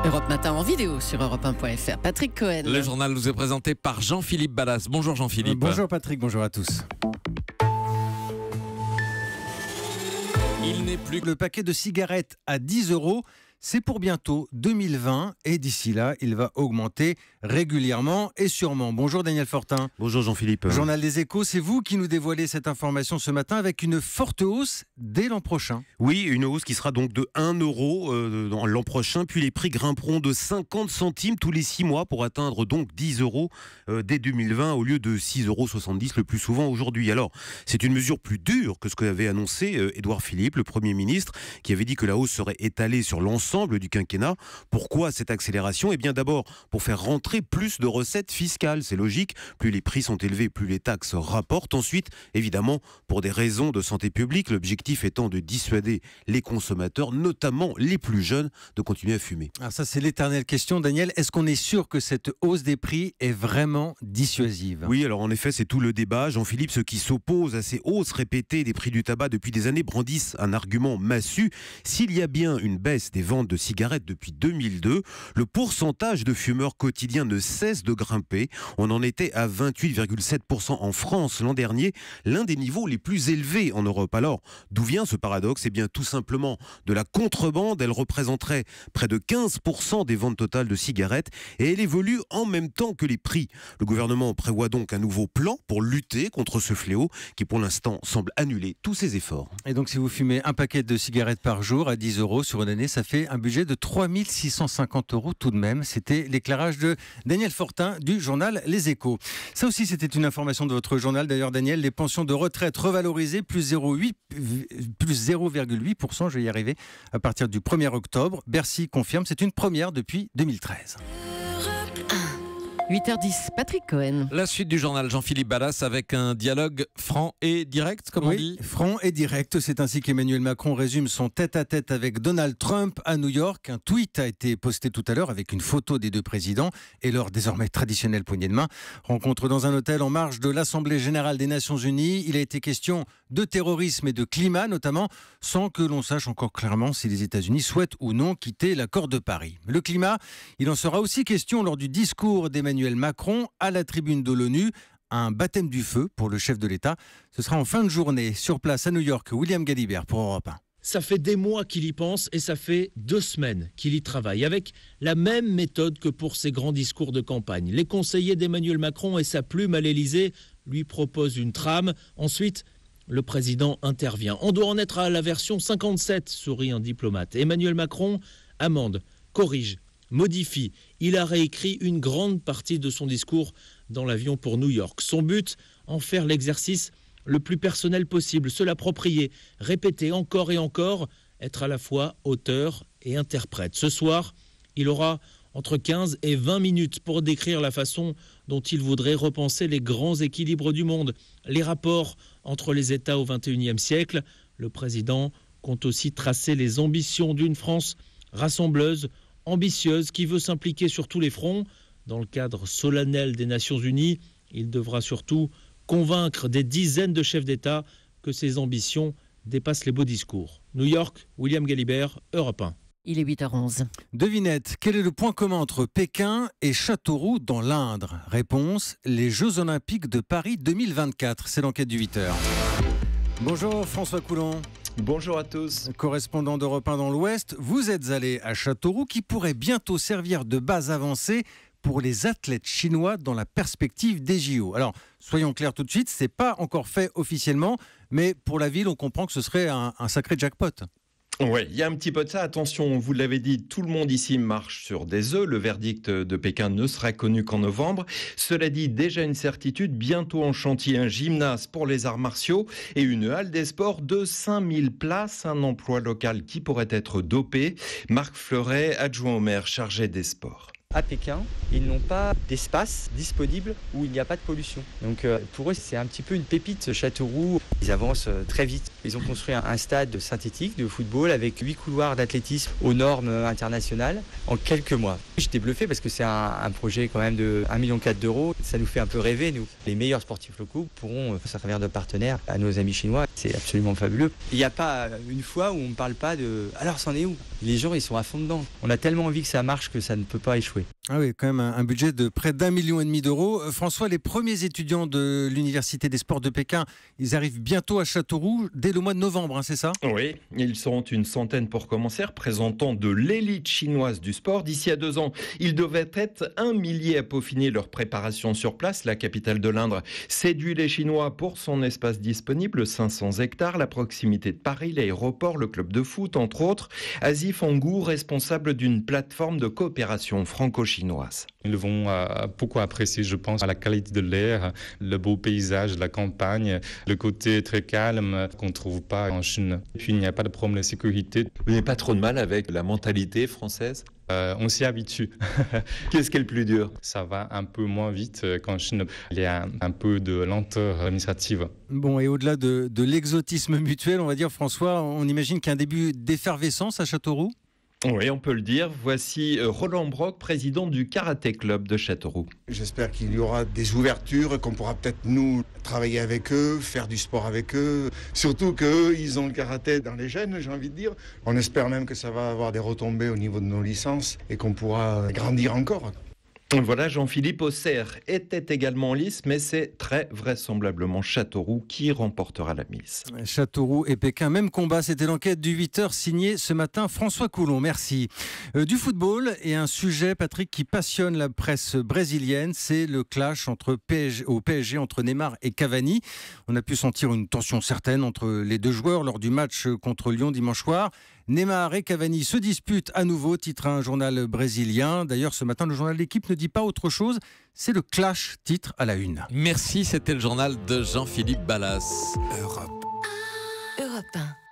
Europe Matin en vidéo sur europe1.fr. Patrick Cohen. Le journal nous est présenté par Jean-Philippe Ballas. Bonjour Jean-Philippe. Bonjour Patrick, bonjour à tous. Il n'est plus que le paquet de cigarettes à 10 €. C'est pour bientôt 2020 et d'ici là, il va augmenter régulièrement et sûrement. Bonjour Daniel Fortin. Bonjour Jean-Philippe. Journal des Échos, c'est vous qui nous dévoilez cette information ce matin avec une forte hausse dès l'an prochain. Oui, une hausse qui sera donc de 1 € l'an prochain, puis les prix grimperont de 50 centimes tous les 6 mois pour atteindre donc 10 € dès 2020 au lieu de 6,70 € le plus souvent aujourd'hui. Alors, c'est une mesure plus dure que ce qu'avait annoncé Édouard Philippe, le Premier ministre, qui avait dit que la hausse serait étalée sur l'ensemble du quinquennat. Pourquoi cette accélération ? Eh bien d'abord, pour faire rentrer plus de recettes fiscales. C'est logique, plus les prix sont élevés, plus les taxes rapportent. Ensuite, évidemment, pour des raisons de santé publique, l'objectif étant de dissuader les consommateurs, notamment les plus jeunes, de continuer à fumer. Alors ça, c'est l'éternelle question, Daniel. Est-ce qu'on est sûr que cette hausse des prix est vraiment dissuasive ? Oui, alors en effet, c'est tout le débat. Jean-Philippe, ceux qui s'opposent à ces hausses répétées des prix du tabac depuis des années brandissent un argument massu. S'il y a bien une baisse des ventes de cigarettes depuis 2002, le pourcentage de fumeurs quotidiens ne cesse de grimper. On en était à 28,7% en France l'an dernier, l'un des niveaux les plus élevés en Europe. Alors, d'où vient ce paradoxe ? Eh bien, tout simplement de la contrebande. Elle représenterait près de 15% des ventes totales de cigarettes et elle évolue en même temps que les prix. Le gouvernement prévoit donc un nouveau plan pour lutter contre ce fléau qui, pour l'instant, semble annuler tous ses efforts. Et donc, si vous fumez un paquet de cigarettes par jour à 10 € sur une année, ça fait un budget de 3 650 € tout de même. C'était l'éclairage de Daniel Fortin du journal Les Échos. Ça aussi, c'était une information de votre journal. D'ailleurs, Daniel, les pensions de retraite revalorisées, plus 0,8%, je vais y arriver, à partir du 1er octobre. Bercy confirme, c'est une première depuis 2013. 8h10, Patrick Cohen. La suite du journal Jean-Philippe Ballas avec un dialogue franc et direct, comme on dit. Franc et direct. C'est ainsi qu'Emmanuel Macron résume son tête-à-tête avec Donald Trump à New York. Un tweet a été posté tout à l'heure avec une photo des deux présidents et leur désormais traditionnelle poignée de main. Rencontre dans un hôtel en marge de l'Assemblée générale des Nations Unies. Il a été question de terrorisme et de climat notamment, sans que l'on sache encore clairement si les États-Unis souhaitent ou non quitter l'accord de Paris. Le climat, il en sera aussi question lors du discours d'Emmanuel Macron à la tribune de l'ONU. Un baptême du feu pour le chef de l'État. Ce sera en fin de journée. Sur place à New York, William Galibert pour Europe 1. Ça fait des mois qu'il y pense et ça fait 2 semaines qu'il y travaille, avec la même méthode que pour ses grands discours de campagne. Les conseillers d'Emmanuel Macron et sa plume à l'Élysée lui proposent une trame. Ensuite, le président intervient. On doit en être à la version 57, sourit un diplomate. Emmanuel Macron amende, corrige, modifie. Il a réécrit une grande partie de son discours dans l'avion pour New York. Son but, en faire l'exercice le plus personnel possible, se l'approprier, répéter encore et encore, être à la fois auteur et interprète. Ce soir, il aura entre 15 et 20 minutes pour décrire la façon dont il voudrait repenser les grands équilibres du monde, les rapports entre les États au XXIe siècle. Le président compte aussi tracer les ambitions d'une France rassembleuse, ambitieuse, qui veut s'impliquer sur tous les fronts. Dans le cadre solennel des Nations Unies, il devra surtout convaincre des dizaines de chefs d'État que ses ambitions dépassent les beaux discours. New York, William Galibert, Europe 1. Il est 8h11. Devinette, quel est le point commun entre Pékin et Châteauroux dans l'Indre ? Réponse, les Jeux Olympiques de Paris 2024. C'est l'enquête du 8h. Bonjour François Coulon. Bonjour à tous. Correspondant d'Europe 1 dans l'Ouest, vous êtes allé à Châteauroux qui pourrait bientôt servir de base avancée pour les athlètes chinois dans la perspective des JO. Alors, soyons clairs tout de suite, c'est pas encore fait officiellement, mais pour la ville, on comprend que ce serait un sacré jackpot. Oui, il y a un petit peu de ça. Attention, vous l'avez dit, tout le monde ici marche sur des œufs. Le verdict de Pékin ne sera connu qu'en novembre. Cela dit, déjà une certitude, bientôt en chantier un gymnase pour les arts martiaux et une halle des sports de 5000 places, un emploi local qui pourrait être dopé. Marc Fleuret, adjoint au maire chargé des sports. À Pékin, ils n'ont pas d'espace disponible où il n'y a pas de pollution. Donc pour eux, c'est un petit peu une pépite, ce Châteauroux. Ils avancent très vite. Ils ont construit un stade synthétique de football avec 8 couloirs d'athlétisme aux normes internationales en quelques mois. J'étais bluffé parce que c'est un projet quand même de 1,4 million d'euros. Ça nous fait un peu rêver, nous. Les meilleurs sportifs locaux pourront servir de partenaires à nos amis chinois. C'est absolument fabuleux. Il n'y a pas une fois où on ne parle pas de « alors, c'en est où ?» Les gens, ils sont à fond dedans. On a tellement envie que ça marche que ça ne peut pas échouer. Ah oui, quand même un budget de près d'1,5 million d'euros. François, les premiers étudiants de l'Université des sports de Pékin, ils arrivent bientôt à Châteauroux dès le mois de novembre, hein, c'est ça? Oui, ils seront une centaine pour commencer, représentant de l'élite chinoise du sport. D'ici à 2 ans, ils devaient être 1 millier à peaufiner leur préparation sur place. La capitale de l'Indre séduit les Chinois pour son espace disponible, 500 hectares, la proximité de Paris, l'aéroport, le club de foot, entre autres. Asif Angou, responsable d'une plateforme de coopération franco-chinoise. Ils vont beaucoup apprécier, je pense, à la qualité de l'air, le beau paysage de la campagne, le côté très calme qu'on ne trouve pas en Chine. Et puis, il n'y a pas de problème de sécurité. Vous n'avez pas trop de mal avec la mentalité française? On s'y habitue. Qu'est-ce qui est le plus dur? Ça va un peu moins vite qu'en Chine. Il y a un peu de lenteur administrative. Bon, et au-delà de l'exotisme mutuel, on va dire, François, on imagine qu'il y a un début d'effervescence à Châteauroux? Oui, on peut le dire. Voici Roland Brock, président du Karaté Club de Châteauroux. J'espère qu'il y aura des ouvertures, qu'on pourra peut-être nous travailler avec eux, faire du sport avec eux. Surtout qu'eux, ils ont le karaté dans les gènes, j'ai envie de dire. On espère même que ça va avoir des retombées au niveau de nos licences et qu'on pourra grandir encore. Voilà, Jean-Philippe Auxerre était également en lice, mais c'est très vraisemblablement Châteauroux qui remportera la mise. Châteauroux et Pékin, même combat. C'était l'enquête du 8h signée ce matin François Coulon. Merci. Du football et un sujet, Patrick, qui passionne la presse brésilienne, c'est le clash au PSG entre Neymar et Cavani. On a pu sentir une tension certaine entre les deux joueurs lors du match contre Lyon dimanche soir. Neymar et Cavani se disputent à nouveau, titre un journal brésilien. D'ailleurs, ce matin, le journal L'Équipe ne dit pas autre chose. C'est le clash, titre à la une. Merci, c'était le journal de Jean-Philippe Ballas. Europe 1.